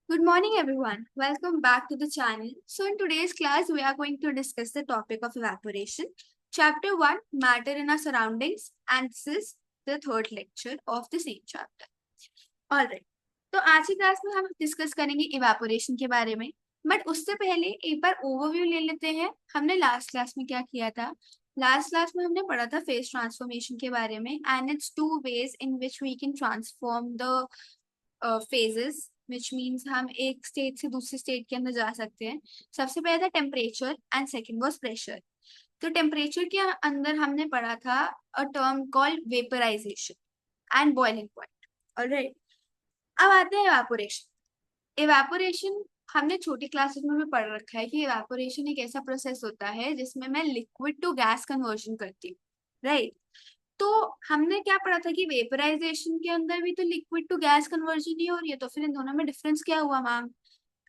Good morning, everyone. Welcome back to the channel. So, in today's class, we are going to discuss the topic of evaporation. Chapter 1 Matter in our Surroundings, and this is the third lecture of the same chapter. Alright, तो आज की class में हम discuss करेंगे evaporation के बारे में. But उससे पहले एक बार ओवरव्यू ले लेते हैं. हमने लास्ट क्लास में क्या किया था? लास्ट क्लास में हमने पढ़ा था फेज ट्रांसफॉर्मेशन के बारे में, and it's two ways in which we can transform the phases, which means हम एक स्टेट से दूसरे स्टेट के अंदर जा सकते हैं. सबसे पहले था temperature and second was pressure. तो टेम्परेचर के अंदर हमने पढ़ा था a term called vaporisation and boiling point. Alright, अब आते हैं इवेपोरेशन. इवेपोरेशन हमने छोटी क्लासेस में भी पढ़ रखा है कि इवेपोरेशन एक ऐसा प्रोसेस होता है जिसमें मैं लिक्विड टू गैस कन्वर्जन करती हूँ. राइट, तो हमने क्या पढ़ा था कि वेपराइजेशन के अंदर भी तो लिक्विड टू गैस कन्वर्जन ही हो रही है, तो फिर इन दोनों में डिफरेंस क्या हुआ ma'am?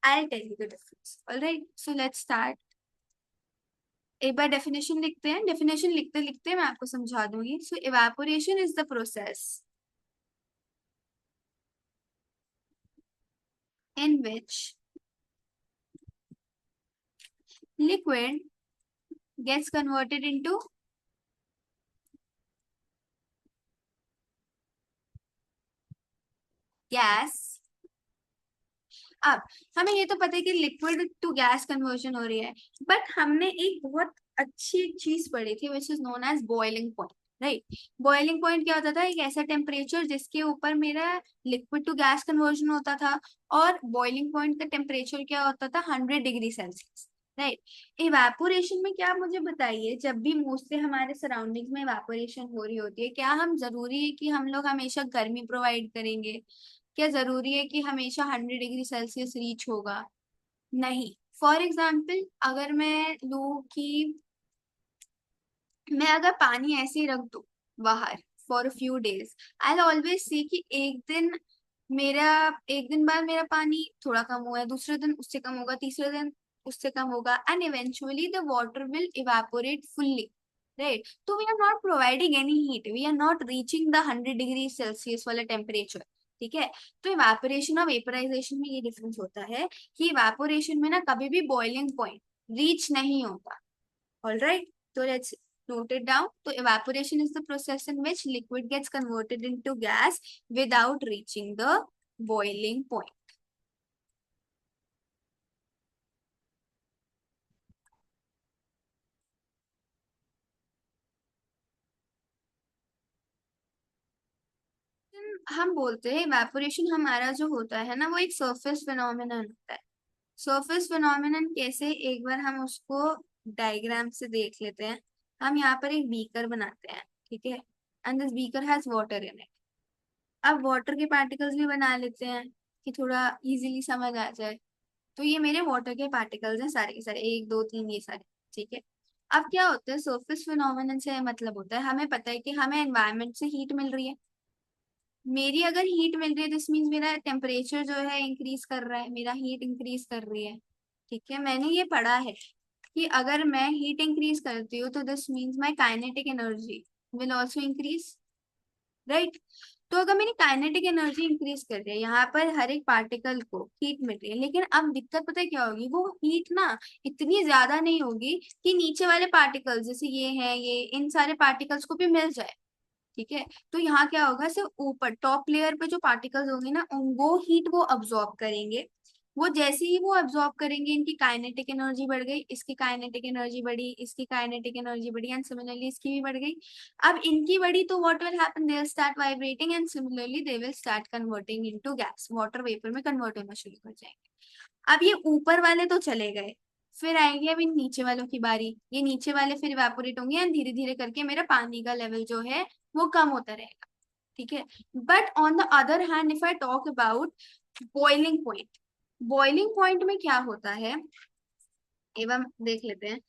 I tell you the difference. Alright, so let's start. एक बार डेफिनेशन लिखते हैं. डेफिनेशन लिखते लिखते मैं आपको समझा दूंगी. So evaporation is the process in which liquid gets converted into gas. अब हमें ये तो पता है कि लिक्विड टू गैस कन्वर्जन हो रही है, बट हमने एक बहुत अच्छी चीज पढ़ी थी which is known as boiling point. Right, boiling point क्या होता था? एक ऐसा टेम्परेचर जिसके ऊपर मेरा लिक्विड टू गैस कन्वर्जन होता था. और बॉइलिंग पॉइंट का टेम्परेचर क्या होता था? 100 डिग्री सेल्सियस. राइट, इवेपोरेशन में क्या, मुझे बताइए, जब भी मोस्टली हमारे सराउंडिंग्स में इवेपोरेशन हो रही होती है, क्या हम जरूरी है कि हम लोग हमेशा गर्मी प्रोवाइड करेंगे? क्या जरूरी है कि हमेशा 100 डिग्री सेल्सियस रीच होगा? नहीं. फॉर एग्जाम्पल, अगर मैं लूँ कि मैं अगर पानी ऐसे ही रख दूं बाहर for a few days, I always see कि मेरा एक दिन बाद मेरा पानी थोड़ा कम हुआ है, दूसरे दिन उससे कम होगा, तीसरे दिन उससे कम होगा, and eventually the water will evaporate fully. Right, तो we are not providing any heat, we are not reaching the 100 degree Celsius वाला टेम्परेचर. ठीक है, तो इवेपोरेशन और वेपराइजेशन में ये डिफरेंस होता है कि इवेपोरेशन में ना कभी भी बॉइलिंग पॉइंट रीच नहीं होता. All right, so let's note it down. So evaporation is the process in which liquid gets converted into gas without reaching the boiling point. हम बोलते हैं इवेपोरेशन हमारा जो होता है ना, वो एक सरफेस फिनोमिनन होता है. सरफेस फिनोमिनन कैसे, एक बार हम उसको डायग्राम से देख लेते हैं. हम यहाँ पर एक बीकर बनाते हैं. ठीक है, and this beaker has water in it. अब वाटर के पार्टिकल्स भी बना लेते हैं कि थोड़ा इजीली समझ आ जाए. तो ये मेरे वाटर के पार्टिकल्स हैं सारे के सारे, एक दो तीन ये सारे. ठीक है, अब क्या होता है सरफेस फिनोमेनन से? मतलब होता है हमें पता है कि हमें एनवायरनमेंट से हीट मिल रही है. मेरी अगर हीट मिल रही है, दिस मीन्स मेरा टेम्परेचर जो है इंक्रीज कर रहा है, मेरा हीट इंक्रीज कर रही है. ठीक है, मैंने ये पढ़ा है कि अगर मैं हीट इंक्रीज करती हूँ तो this means my kinetic energy will also increase. Right, तो अगर मेरी काइनेटिक एनर्जी इंक्रीज कर रही है, यहाँ पर हर एक पार्टिकल को हीट मिल रही है, लेकिन अब दिक्कत पता है क्या होगी? वो हीट ना इतनी ज्यादा नहीं होगी कि नीचे वाले पार्टिकल्स जैसे ये हैं, ये इन सारे पार्टिकल्स को भी मिल जाए. ठीक है, तो यहाँ क्या होगा, सिर्फ ऊपर टॉप लेयर पे जो पार्टिकल्स होंगे ना, वो हीट वो अब्सॉर्ब करेंगे. वो जैसे ही वो अब्सॉर्ब करेंगे, इनकी काइनेटिक एनर्जी बढ़ गई, इसकी काइनेटिक एनर्जी बढ़ी, इसकी काइनेटिक एनर्जी बढ़ी, एंड सिमिलरली इसकी भी बढ़ गई. अब इनकी बढ़ी तो what will happen? They will start vibrating and similarly they will start converting into gas, water vapour में कन्वर्ट होना शुरू कर जाएंगे. अब ये ऊपर वाले तो चले गए, फिर आएंगे अब इन नीचे वालों की बारी. ये नीचे वाले फिर इवेपोरेट होंगे एंड धीरे धीरे करके मेरा पानी का लेवल जो है वो कम होता रहेगा. ठीक है, but on the other hand if I talk about boiling point, boiling point में क्या होता है एवं देख लेते हैं.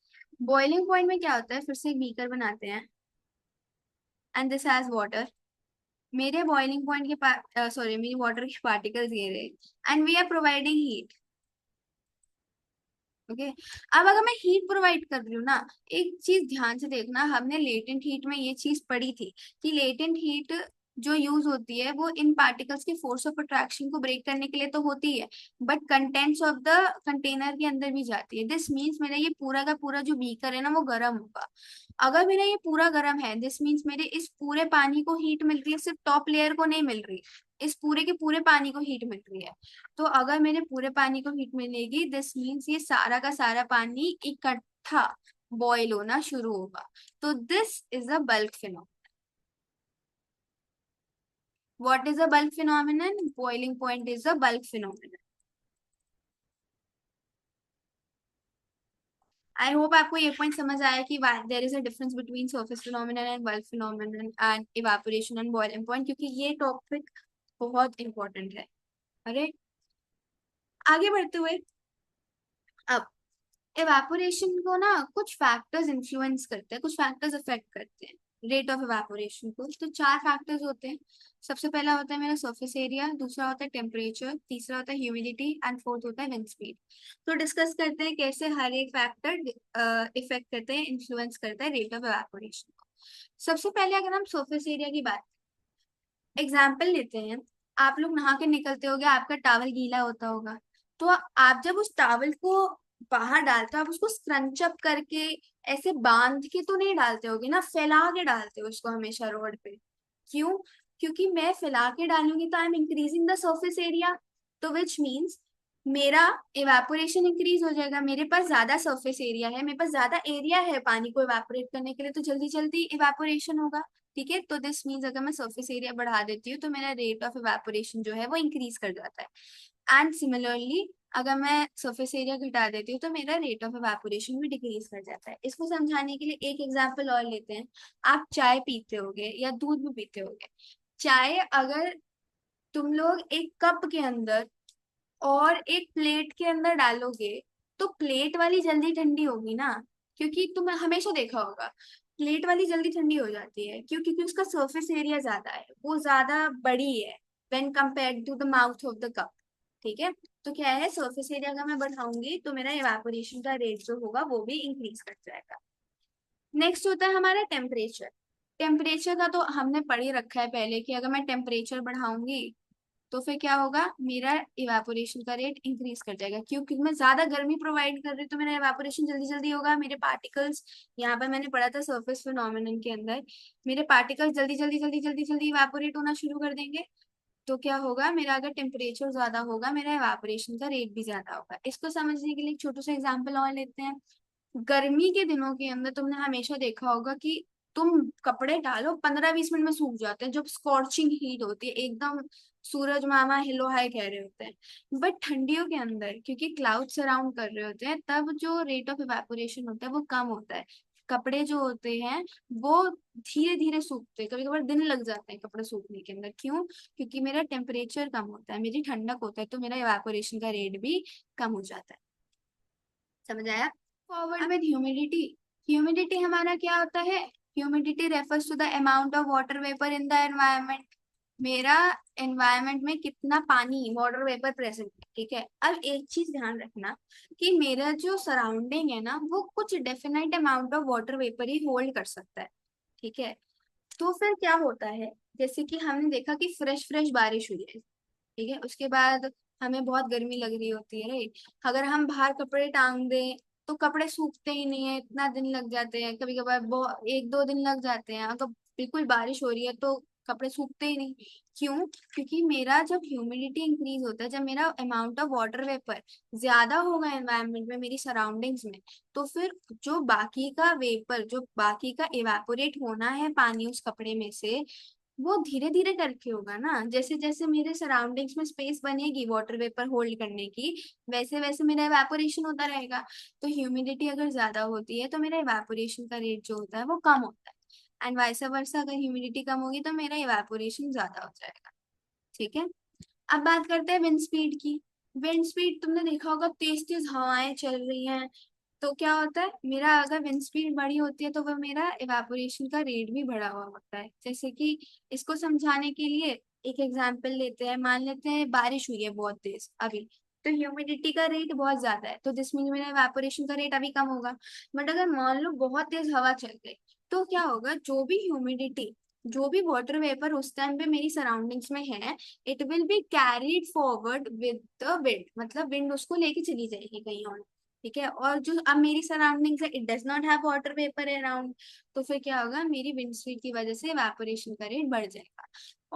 बॉइलिंग पॉइंट में क्या होता है, फिर से एक बीकर बनाते हैं एंड दिस हैज वाटर. मेरे बॉइलिंग पॉइंट के पास, सॉरी, मेरी वाटर के पार्टिकल्स ये रहे, and we are providing heat. Okay, अब अगर मैं हीट प्रोवाइड कर रही हूँ ना, एक चीज ध्यान से देखना, हमने लेटेंट हीट में ये चीज पढ़ी थी कि लेटेंट हीट जो यूज होती है वो इन पार्टिकल्स के फोर्स ऑफ अट्रैक्शन को ब्रेक करने के लिए तो होती है, but contents of the container के अंदर भी जाती है। दिस मीन्स मेरा ये पूरा का पूरा जो बीकर है ना वो गर्म होगा। अगर मेरा ये पूरा गर्म है, दिस मीन्स मेरे इस पूरे पानी को हीट मिल रही है, सिर्फ टॉप लेयर को नहीं मिल रही, इस पूरे के पूरे पानी को हीट मिल रही है। तो अगर मेरे पूरे पानी को हीट मिलेगी, दिस मीन्स ये सारा का सारा पानी इकट्ठा बॉयल होना शुरू होगा। तो this is a bulk phenomenon. What is a bulk phenomenon? Boiling point is a bulk phenomenon. I hope आपको ये पॉइंट समझ आया कि there is a difference between surface phenomenon and bulk phenomenon and evaporation and boiling point, क्योंकि ये topic बहुत important है। अरे, आगे बढ़ते हुए, अब इवापोरेशन को ना कुछ फैक्टर्स इन्फ्लुएंस करते हैं, कुछ फैक्टर्स अफेक्ट करते हैं रेट ऑफ इवापोरेशन को। तो चार फैक्टर्स होते हैं। सबसे पहला होता है मेरा सरफेस एरिया, दूसरा होता है टेम्परेचर, तीसरा होता है ह्यूमिडिटी एंड फोर्थ होता है विंड स्पीड। तो डिस्कस करते हैं कैसे हर एक फैक्टर इफेक्ट करते हैं, इन्फ्लुएंस करता है रेट ऑफ इवापोरेशन को। सबसे पहले अगर हम सरफेस एरिया की बात, एग्जाम्पल लेते हैं। आप लोग नहा के निकलते होगे, आपका टावल गीला होता होगा, तो आप जब उस टावल को बाहर डालते हो, आप उसको स्क्रंच अप करके ऐसे बांध के तो नहीं डालते होगे ना, फैला के डालते हो उसको हमेशा रोड पे। क्यों? क्योंकि मैं फैला के डालूंगी तो I am increasing the surface area, तो विच मीन्स मेरा इवेपोरेशन इंक्रीज हो जाएगा। मेरे पास ज्यादा सरफेस एरिया है, मेरे पास ज्यादा एरिया है पानी को इवेपोरेट करने के लिए, तो जल्दी जल्दी इवेपोरेशन होगा। ठीक है, तो दिस मीन्स अगर मैं सरफेस एरिया बढ़ा देती हूँ तो मेरा रेट ऑफ इवेपोरेशन जो है वो इंक्रीज कर जाता है। एंड सिमिलरली अगर मैं सरफेस एरिया घटा देती हूँ तो मेरा रेट ऑफ इवेपोरेशन भी डिक्रीज कर जाता है। इसको समझाने के लिए एक एग्जांपल और लेते हैं। आप चाय पीते होगे या दूध भी पीते होगे। चाय अगर तुम लोग एक कप के अंदर और एक प्लेट के अंदर डालोगे तो प्लेट वाली जल्दी ठंडी होगी ना, क्योंकि तुम हमेशा देखा होगा प्लेट वाली जल्दी ठंडी हो जाती है। क्यों? क्योंकि उसका सरफेस एरिया ज्यादा है, वो ज्यादा बड़ी है when compared to the mouth of the cup. ठीक है, तो क्या है, सरफेस एरिया अगर मैं बढ़ाऊंगी तो मेरा इवापोरेशन का रेट जो होगा वो भी इंक्रीज कर जाएगा। नेक्स्ट होता है हमारा टेम्परेचर। टेम्परेचर का तो हमने पढ़ ही रखा है पहले कि अगर मैं टेम्परेचर बढ़ाऊंगी तो फिर क्या होगा, मेरा इवापोरेशन का रेट इंक्रीज कर जाएगा। क्यों? क्योंकि मैं ज्यादा गर्मी प्रोवाइड कर रही हूँ तो मेरा इवापोरेशन जल्दी जल्दी होगा। मेरे पार्टिकल्स, यहाँ पर मैंने पढ़ा था सरफेस फिनोमिनन के अंदर, मेरे पार्टिकल्स जल्दी जल्दी जल्दी जल्दी जल्दी इवापोरेट होना शुरू कर देंगे। तो क्या होगा, मेरा अगर टेम्परेचर ज्यादा होगा मेरा इवापोरेशन का रेट भी ज्यादा होगा। इसको समझने के लिए एक छोटा सा एग्जाम्पल और लेते हैं। गर्मी के दिनों के अंदर तुमने हमेशा देखा होगा कि तुम कपड़े डालो 15-20 मिनट में सूख जाते हैं, जब स्कॉर्चिंग हीट होती है एकदम, सूरज मामा हिलो हाय कह रहे होते हैं। बट ठंडियों के अंदर क्योंकि क्लाउड सराउंड कर रहे होते हैं, तब जो रेट ऑफ इवेपोरेशन होता है वो कम होता है। कपड़े जो होते हैं वो धीरे धीरे सूखते हैं, कभी कभार दिन लग जाते हैं कपड़े सूखने के अंदर। क्यों? क्योंकि मेरा टेम्परेचर कम होता है, मेरी ठंडक होता है, तो मेरा इवेपोरेशन का रेट भी कम हो जाता है। समझ आया? Forward with humidity. ह्यूमिडिटी हमारा क्या होता है? Humidity refers to the amount of water vapour in the environment. मेरा एनवायरमेंट में कितना पानी वाटर वेपर प्रेजेंट है। ठीक है, अब एक चीज ध्यान रखना कि मेरा जो सराउंडिंग है ना वो कुछ definite amount of water vapour he hold कर सकता है। ठीक है, तो फिर क्या होता है, जैसे कि हमने देखा कि फ्रेश फ्रेश बारिश हुई है, ठीक है, उसके बाद हमें बहुत गर्मी लग रही होती है, राइट। अगर हम बाहर कपड़े टांग दें तो कपड़े सूखते ही नहीं है, इतना दिन लग जाते हैं, कभी कभार बहुत 1-2 दिन लग जाते हैं। अगर बिल्कुल बारिश हो रही है तो कपड़े सूखते ही नहीं। क्यों? क्योंकि मेरा जब ह्यूमिडिटी इंक्रीज होता है, जब मेरा अमाउंट ऑफ वाटर वेपर ज्यादा होगा एनवायरनमेंट में, मेरी सराउंडिंग्स में, तो फिर जो बाकी का वेपर, जो बाकी का इवेपोरेट होना है पानी उस कपड़े में से, वो धीरे धीरे करके होगा ना। जैसे जैसे मेरे सराउंडिंग्स में स्पेस बनेगी वाटर वेपर होल्ड करने की, वैसे वैसे मेरा इवेपोरेशन होता रहेगा। तो ह्यूमिडिटी अगर ज्यादा होती है तो मेरा इवेपोरेशन का रेट जो होता है वो कम होता है, एंड वाइस वर्सा अगर ह्यूमिडिटी कम होगी तो मेरा इवेपोरेशन ज्यादा हो जाएगा। ठीक है, अब बात करते हैं विंड स्पीड की। विंड स्पीड तुमने देखा होगा, तेज तेज हवाएं चल रही हैं, तो क्या होता है, मेरा अगर विंड स्पीड बड़ी होती है तो वह मेरा इवापोरेशन का रेट भी बढ़ा हुआ होता है। जैसे कि इसको समझाने के लिए एक एग्जांपल लेते हैं। मान लेते हैं बारिश हुई है बहुत तेज अभी, तो ह्यूमिडिटी का रेट बहुत ज्यादा है, तो जिसमें मेरा इवापोरेशन का रेट अभी कम होगा। बट अगर मान लो बहुत तेज हवा चल गई तो क्या होगा, जो भी ह्यूमिडिटी जो भी वाटर वेपर उस टाइम पे मेरी सराउंडिंग्स में है, it will be carried forward with the wind, मतलब विंड उसको लेके चली जाएगी कहीं और। ठीक है, और जो अब मेरी सराउंडिंग्स है, it does not have water vapour around, तो फिर क्या होगा, मेरी विंड स्पीड की वजह से इवेपोरेशन का रेट बढ़ जाएगा।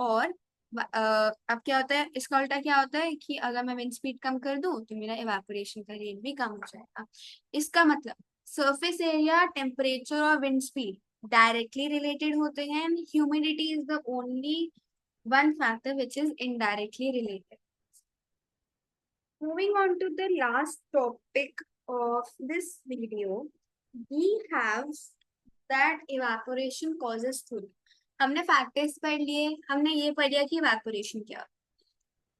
और अब क्या होता है, इसका उल्टा क्या होता है कि अगर मैं विंड स्पीड कम कर दूं तो मेरा इवेपोरेशन का रेट भी कम हो जाएगा। इसका मतलब सरफेस एरिया, टेम्परेचर और विंड स्पीड डायरेक्टली रिलेटेड होते हैं, and humidity is the only one factor which is indirectly related. Moving on to the last topic of this video, we have that evaporation causes theory. हमने factors पढ़ लिए, हमने ये पढ़ लिया कि इवेपोरेशन क्या।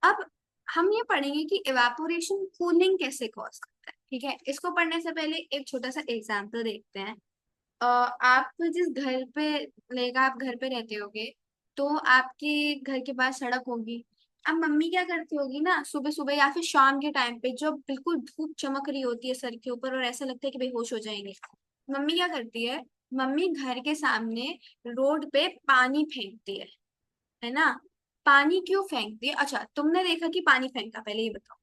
अब हम ये पढ़ेंगे कि इवेपोरेशन कूलिंग कैसे कॉज करता है। ठीक है, इसको पढ़ने से पहले एक छोटा सा एग्जांपल देखते हैं। आप जिस घर पे लेगा, आप घर पे रहते होगे, तो आपके घर के पास सड़क होगी। अब मम्मी क्या करती होगी ना, सुबह सुबह या फिर शाम के टाइम पे जब बिल्कुल धूप चमक रही होती है सर के ऊपर और ऐसा लगता है कि बेहोश हो जाएंगे, मम्मी क्या करती है, मम्मी घर के सामने रोड पे पानी फेंकती है ना। पानी क्यों फेंकती है? अच्छा, तुमने देखा कि पानी फेंका, पहले ये बताओ।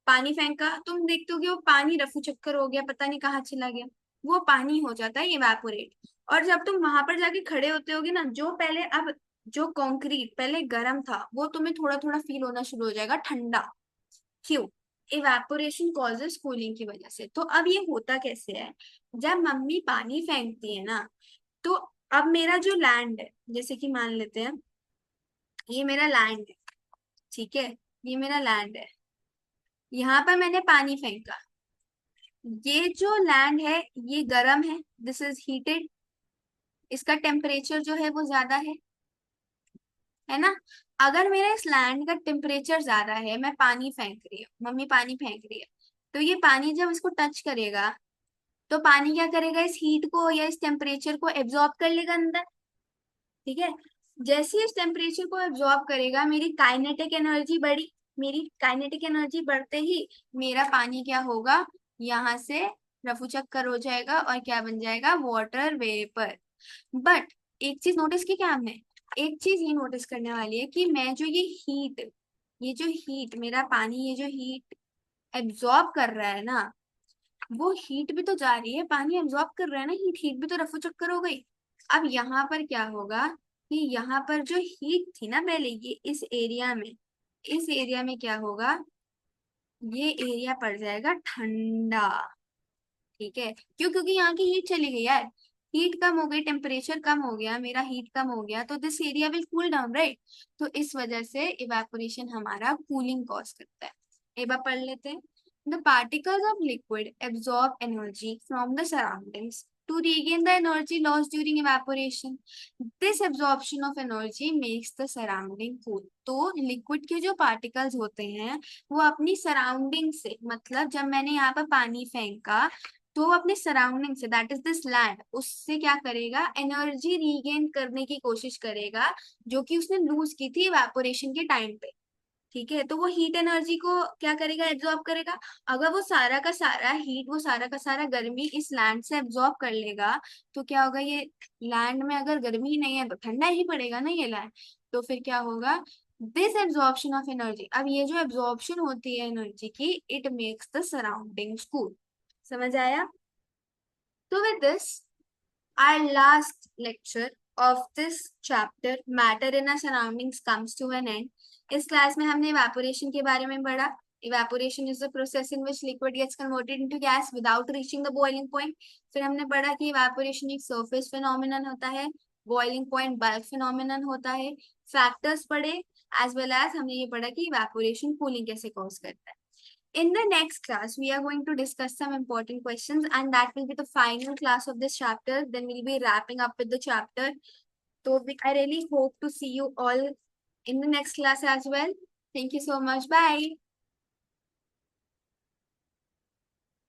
पानी फेंका, तुम देखते हो कि वो पानी रफू चक्कर हो गया, पता नहीं कहाँ चला गया, वो पानी हो जाता है इवेपोरेट। और जब तुम वहां पर जाके खड़े होते होगे ना, जो पहले अब जो कंक्रीट पहले गर्म था वो तुम्हें थोड़ा थोड़ा फील होना शुरू हो जाएगा ठंडा। क्यों? इवेपोरेशन कॉजेस कूलिंग की वजह से। तो अब ये होता कैसे है, जब मम्मी पानी फेंकती है ना, तो अब मेरा जो लैंड है, जैसे कि मान लेते हैं ये मेरा लैंड है, ठीक है, ये मेरा लैंड है, यहाँ पर मैंने पानी फेंका, ये जो लैंड है ये गर्म है, दिस इज हीटेड, इसका टेम्परेचर जो है वो ज्यादा है ना। अगर मेरा इस लैंड का टेम्परेचर ज्यादा है, मैं पानी फेंक रही हूँ, मम्मी पानी फेंक रही है, तो ये पानी जब इसको टच करेगा, तो पानी क्या करेगा, इस हीट को या इस टेम्परेचर को एब्जॉर्ब कर लेगा अंदर। ठीक है, जैसे ही इस टेम्परेचर को एब्जॉर्ब करेगा, मेरी काइनेटिक एनर्जी बढ़ी, मेरी काइनेटिक एनर्जी बढ़ते ही मेरा पानी क्या होगा, यहाँ से रफू चक्कर हो जाएगा और क्या बन जाएगा, वाटर वेपर। बट एक चीज नोटिस की क्या हमने, एक चीज ये नोटिस करने वाली है कि मैं जो ये जो हीट मेरा पानी, ये जो हीट एब्जॉर्ब कर रहा है ना, वो हीट भी तो जा रही है, पानी एब्जॉर्ब कर रहा है ना, हीट हीट भी तो रफू चक्कर हो गई। अब यहाँ पर क्या होगा कि यहाँ पर जो हीट थी ना पहले, ये इस एरिया में क्या होगा, ये एरिया पड़ जाएगा ठंडा। ठीक है, क्यों? क्योंकि यहाँ की हीट चली गई यार, हीट कम हो गई, टेम्परेचर कम हो गया, मेरा हीट कम हो गया, तो this area will cool down, right. तो इस वजह से इवेपोरेशन हमारा कूलिंग कॉज करता है। एक बार पढ़ लेते हैं। The particles of liquid absorb energy from the surroundings to regain the energy lost during evaporation. This absorption of energy makes the surrounding cool. तो लिक्विड के जो पार्टिकल्स होते हैं वो अपनी सराउंडिंग से, मतलब जब मैंने यहाँ पर पानी फेंका, तो वो अपने सराउंडिंग से, दैट इज दिस लैंड, उससे क्या करेगा, एनर्जी रीगेन करने की कोशिश करेगा, जो कि उसने लूज की थी इवेपोरेशन के टाइम पे। ठीक है, तो वो हीट एनर्जी को क्या करेगा, एब्जॉर्ब करेगा। अगर वो सारा का सारा हीट, वो सारा का सारा गर्मी इस लैंड से एब्जॉर्ब कर लेगा, तो क्या होगा, ये लैंड में अगर गर्मी ही नहीं है तो ठंडा ही पड़ेगा ना ये लैंड। तो फिर क्या होगा, दिस एब्जॉर्प्शन ऑफ एनर्जी, अब ये जो एब्जॉर्प्शन होती है एनर्जी की, it makes the surroundings cool. समझ आया? तो with this, our last lecture of this chapter, matter in our surroundings, comes to an end. इस क्लास में हमने evaporation के बारे में पढ़ा। Evaporation is the process in which liquid gets converted into gas without reaching the boiling point. फिर हमने पढ़ा कि evaporation एक surface phenomenon होता है, boiling point bulk phenomenon होता है। Factors पढ़े, as well as हमने ये पढ़ा कि evaporation cooling कैसे cause करता है। In the next class, we are going to discuss some important questions, and that will be the final class of this chapter. Then we'll be wrapping up with the chapter. So I really hope to see you all in the next class as well. Thank you so much. Bye.